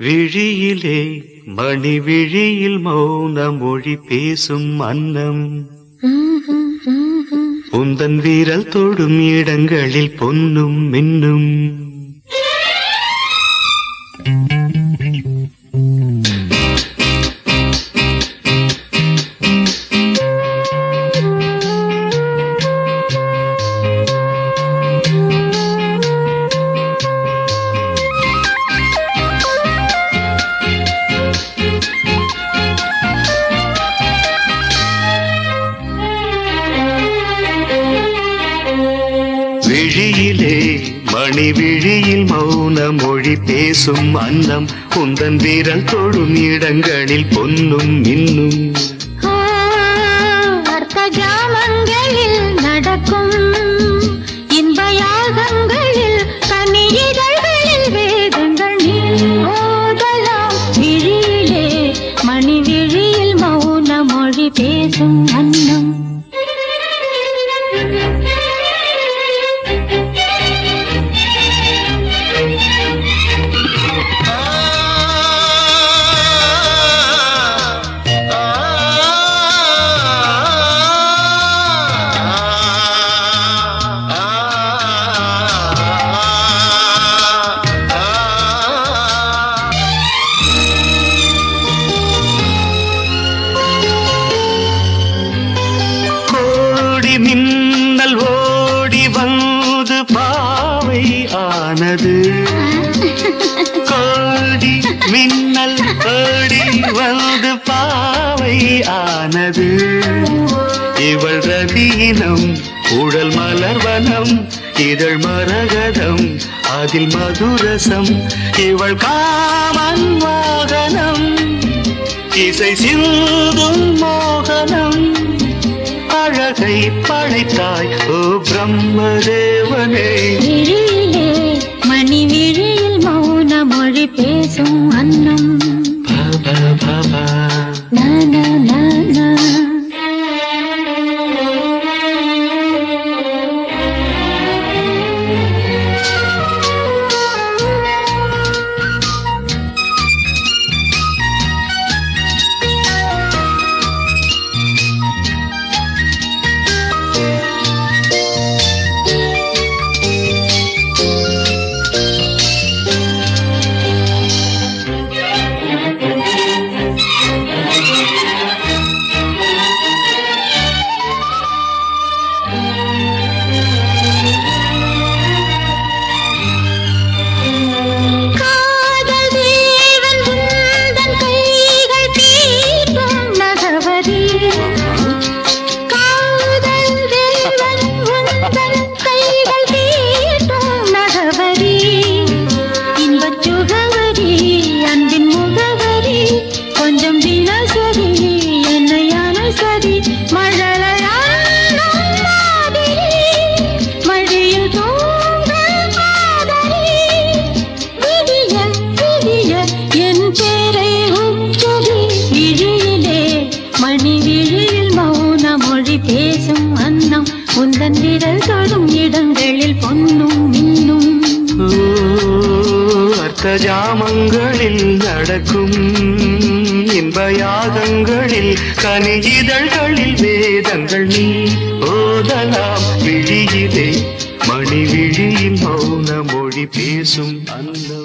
விழியிலே மணி விழியில் மௌன மொழி பேசும் அன்னம் உந்தன் வீரல் தொடும் இடங்களில் பொன்னும் மின்னும் விழியிலே மணி விழியில் மௌன மொழி பேசும் அன்னம் உந்தன் வீரல் தொடும் இடங்களில் பொன்னும் மின்னும் அர்த்த ஜாமங்களில் நடக்கும் இன்ப யாகங்களில் கனி இதழ்களில் வேதங்கள் நீ ஓதலாம் விழியிலே மணி விழியில் மௌன மொழி பேசும் அன்னம் மின்னல் ஓடி வந்து பாவை ஆனது கோடி மின்னல் ஓடி வந்து பாவை ஆனது இவள் ரதியினம் உடல் மலர்வனம் இதழ் மரகதம் அதில் மதுரசம் இவள் காமன் வாகனம் இசை சிந்தும் மோகனம் அழகை படைத்தாய் ஓ பிரம்மதேவனே விழியிலே மணி விழியில் மௌன மொழி பேசும் அன்னம் பாபா பாபா நானா நானா பேசும் அன்னம் உந்தன் விரல் தொடும் இடங்களில் பொன்னும் மின்னும் அர்த்த ஜாமங்களில் நடக்கும் இன்ப யாகங்களில் கனி இதழ்களில் வேதங்கள் நீ ஓதலாம் விழியிலே மணி விழியில் மௌன மொழி பேசும் அன்னம்